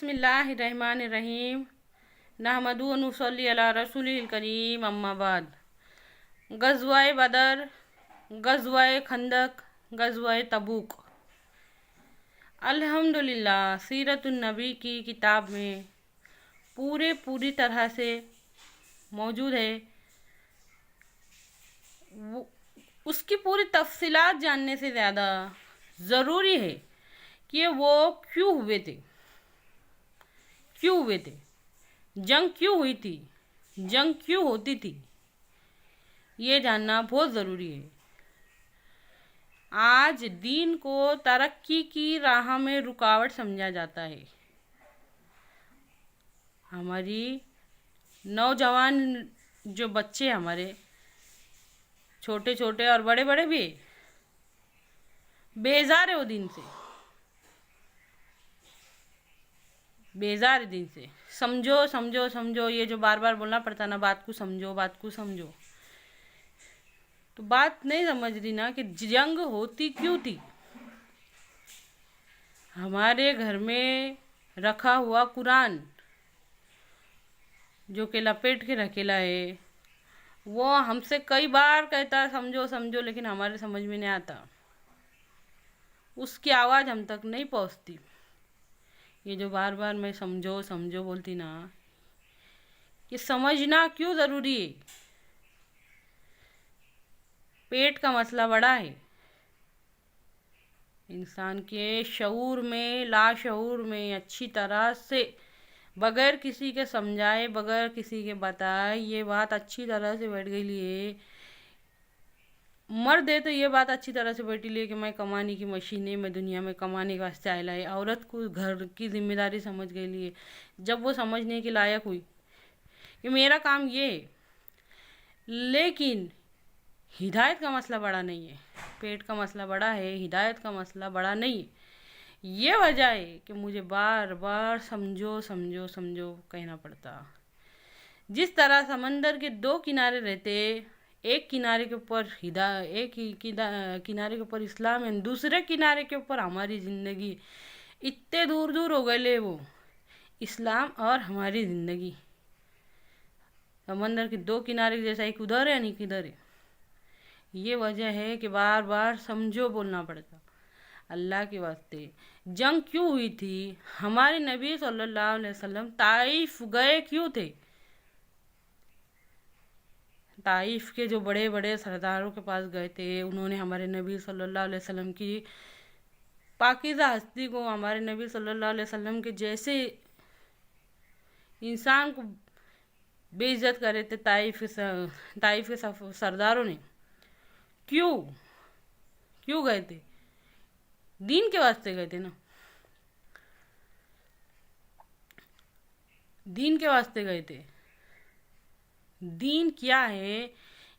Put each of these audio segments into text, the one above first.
बिस्मिल्लाहिर्रहमानिर्रहीम नहमदु व नुसल्ली अला रसूलिल करीम अम्मा बाद। गज़वाए बदर, गज़वाए खंदक, गज़वाए तबूक। अल्हम्दुलिल्लाह सीरतुन नबी की किताब में पूरी तरह से मौजूद है। उसकी पूरी तफसीलात जानने से ज़्यादा ज़रूरी है कि वो क्यों हुए थे, जंग क्यों हुई थी, जंग क्यों होती थी, ये जानना बहुत ज़रूरी है। आज दीन को तरक्की की राह में रुकावट समझा जाता है। हमारी नौजवान जो बच्चे, हमारे छोटे छोटे और बड़े बड़े भी बेजार है वो दिन से, बेजार दिन से। समझो समझो समझो, ये जो बार बार बोलना पड़ता ना, बात को समझो, बात को समझो, तो बात नहीं समझ रही ना कि जंग होती क्यों थी। हमारे घर में रखा हुआ कुरान जो कि लपेट के रखेला है, वो हमसे कई बार कहता समझो समझो, लेकिन हमारे समझ में नहीं आता, उसकी आवाज़ हम तक नहीं पहुंचती। ये जो बार बार मैं समझो समझो बोलती ना, कि समझना क्यों ज़रूरी है। पेट का मसला बड़ा है। इंसान के शऊर में, लाशऊर में अच्छी तरह से, बगैर किसी के समझाए, बगैर किसी के बताए, ये बात अच्छी तरह से बैठ गई लिए। मर्द है तो ये बात अच्छी तरह से बैठी लिए कि मैं कमाने की मशीन है, मैं दुनिया में कमाने के वास्ते आयला है। औरत को घर की जिम्मेदारी समझ गई लिए। जब वो समझने के लायक हुई कि मेरा काम ये है, लेकिन हिदायत का मसला बड़ा नहीं है। पेट का मसला बड़ा है, हिदायत का मसला बड़ा नहीं है। ये वजह है कि मुझे बार बार समझो समझो समझो कहना पड़ता। जिस तरह समंदर के दो किनारे रहते, एक किनारे के ऊपर किनारे के ऊपर इस्लाम है, दूसरे किनारे के ऊपर हमारी ज़िंदगी। इतने दूर दूर हो गए वो इस्लाम और हमारी ज़िंदगी। समंदर के दो किनारे जैसा, एक उधर है नहीं किधर है। ये वजह है कि बार बार समझो बोलना पड़ता। अल्लाह के वास्ते जंग क्यों हुई थी? हमारे नबी सल्लल्लाहु अलैहि वसल्लम ताइफ गए क्यों थे? ताइफ के जो बड़े बड़े सरदारों के पास गए थे, उन्होंने हमारे नबी सल्लल्लाहु अलैहि वसल्लम की पाकीज़ा हस्ती को, हमारे नबी सल्लल्लाहु अलैहि वसल्लम के जैसे इंसान को बेइज्जत करे थे। ताइफ के सरदारों ने क्यों क्यों गए थे? दीन के वास्ते गए थे ना, दीन के वास्ते गए थे। दीन क्या है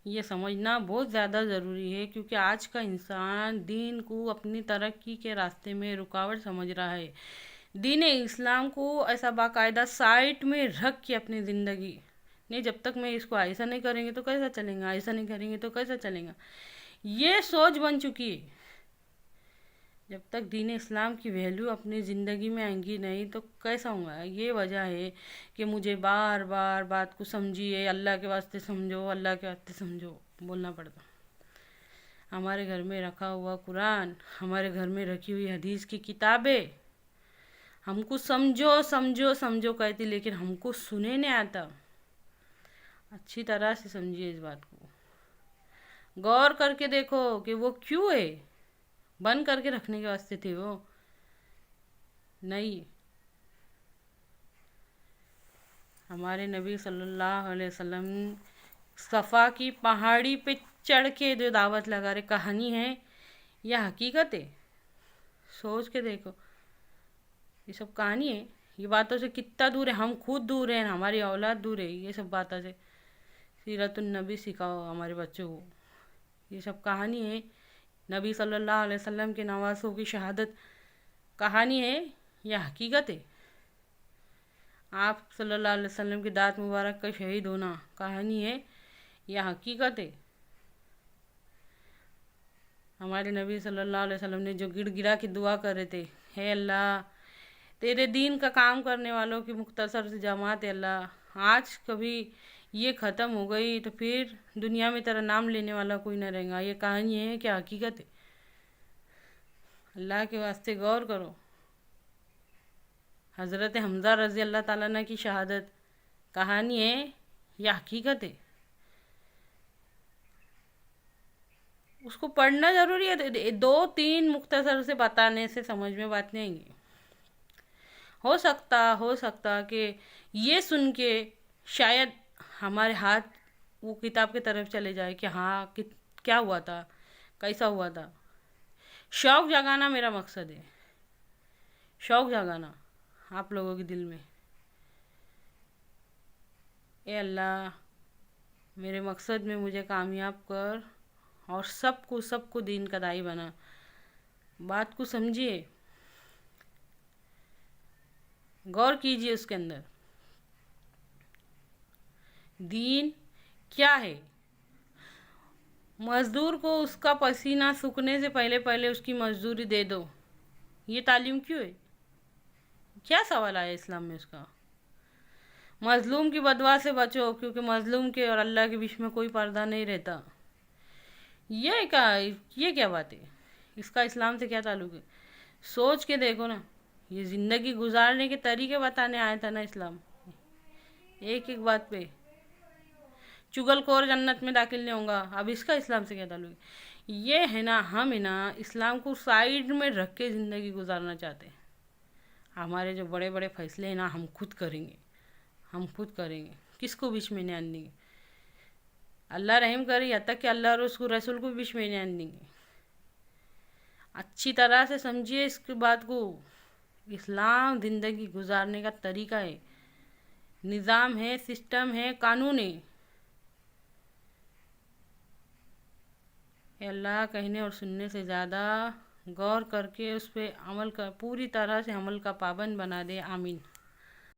ये समझना बहुत ज़्यादा ज़रूरी है, क्योंकि आज का इंसान दीन को अपनी तरक्की के रास्ते में रुकावट समझ रहा है। दीन इस्लाम को ऐसा बाकायदा साइट में रख के अपनी ज़िंदगी नहीं, जब तक मैं इसको ऐसा नहीं करेंगे तो कैसा चलेगा, ऐसा नहीं करेंगे तो कैसा चलेगा, ये सोच बन चुकी है। जब तक दीन इस्लाम की वैल्यू अपनी ज़िंदगी में आएंगी नहीं तो कैसा होगा। ये वजह है कि मुझे बार बार बात को समझिए, अल्लाह के वास्ते समझो, अल्लाह के वास्ते समझो बोलना पड़ता। हमारे घर में रखा हुआ कुरान, हमारे घर में रखी हुई हदीस की किताबें हमको समझो समझो समझो कहती, लेकिन हमको सुने नहीं आता। अच्छी तरह से समझिए इस बात को, गौर करके देखो कि वो क्यों है। बंद करके रखने के वास्ते थे वो नहीं। हमारे नबी सल्लल्लाहु अलैहि वसल्लम सफ़ा की पहाड़ी पे चढ़ के जो दावत लगा रहे, कहानी है या हकीकत है? सोच के देखो, ये सब कहानी है। ये बातों से कितना दूर है, हम खुद दूर हैं, हमारी औलाद दूर है ये सब बातों से। सीरतुन नबी सिखाओ हमारे बच्चों को। ये सब कहानी है, नबी सल्लल्लाहु अलैहि वसल्लम के नवासों की शहादत कहानी है या हकीकत है? आप सल्लल्लाहु अलैहि वसल्लम के दांत मुबारक का शहीद होना कहानी है या हकीकत है? हमारे नबी सल्लल्लाहु अलैहि वसल्लम ने जो गिड़गिड़ा की दुआ कर रहे थे, हे अल्लाह तेरे दीन का काम करने वालों की मुख्तसर सी जमात है अल्लाह। आज कभी ये ख़त्म हो गई तो फिर दुनिया में तेरा नाम लेने वाला कोई न रहेगा। ये कहानी है क्या हकीकत है? अल्लाह के वास्ते गौर करो। हज़रत हमज़ा रज़ी अल्लाह ताला अन्हु की शहादत कहानी है या हकीकत है? उसको पढ़ना ज़रूरी है। दो तीन मुख्तसर से बताने से समझ में बात नहीं आएंगी। हो सकता कि ये सुन के शायद हमारे हाथ वो किताब की तरफ चले जाए कि हाँ क्या हुआ था, कैसा हुआ था। शौक़ जगाना मेरा मकसद है, शौक़ जगाना आप लोगों के दिल में। ए अल्लाह, मेरे मकसद में मुझे कामयाब कर और सबको दीन का दाई बना। बात को समझिए, गौर कीजिए उसके अंदर। दीन क्या है? मज़दूर को उसका पसीना सूखने से पहले पहले उसकी मजदूरी दे दो, ये तालीम क्यों है? क्या सवाल आया इस्लाम में उसका? मज़लूम की बदवा से बचो, क्योंकि मज़लूम के और अल्लाह के बीच में कोई पर्दा नहीं रहता। ये क्या बात है? इसका इस्लाम से क्या ताल्लुक़ है? सोच के देखो ना, ये ज़िंदगी गुजारने के तरीके बताने आया था ना इस्लाम। एक एक बात पे चुगलखोर जन्नत में दाखिल नहीं होगा। अब इसका इस्लाम से क्या ताल्लुक़ है? ये है ना, हम है ना इस्लाम को साइड में रख के ज़िंदगी गुजारना चाहते हैं। हमारे जो बड़े बड़े फैसले हैं ना, हम खुद करेंगे, किसको बीच में नहीं आने देंगे। अल्लाह रहम करे, या तक कि अल्लाह और उसको रसूल को बीच में नहीं आने देंगे। अच्छी तरह से समझिए इसकी बात को। इस्लाम ज़िंदगी गुजारने का तरीका है, निज़ाम है, सिस्टम है, कानून है। अल्लाह कहने और सुनने से ज़्यादा गौर करके उस पर अमल कर, पूरी तरह से अमल का पाबंद बना दे। आमीन।